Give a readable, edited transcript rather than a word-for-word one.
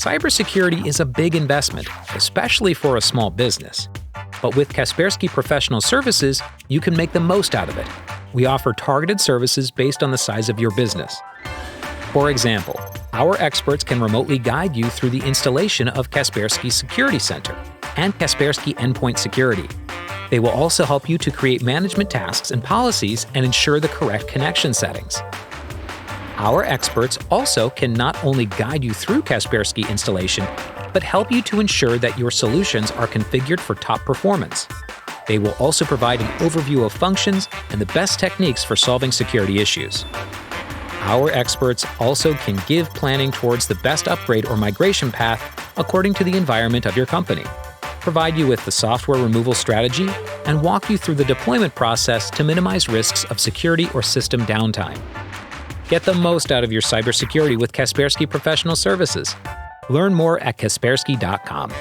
Cybersecurity is a big investment, especially for a small business. But with Kaspersky Professional Services, you can make the most out of it. We offer targeted services based on the size of your business. For example, our experts can remotely guide you through the installation of Kaspersky Security Center and Kaspersky Endpoint Security. They will also help you to create management tasks and policies and ensure the correct connection settings. Our experts also can not only guide you through Kaspersky installation, but help you to ensure that your solutions are configured for top performance. They will also provide an overview of functions and the best techniques for solving security issues. Our experts also can give planning towards the best upgrade or migration path according to the environment of your company, provide you with the software removal strategy, and walk you through the deployment process to minimize risks of security or system downtime. Get the most out of your cybersecurity with Kaspersky Professional Services. Learn more at kaspersky.com.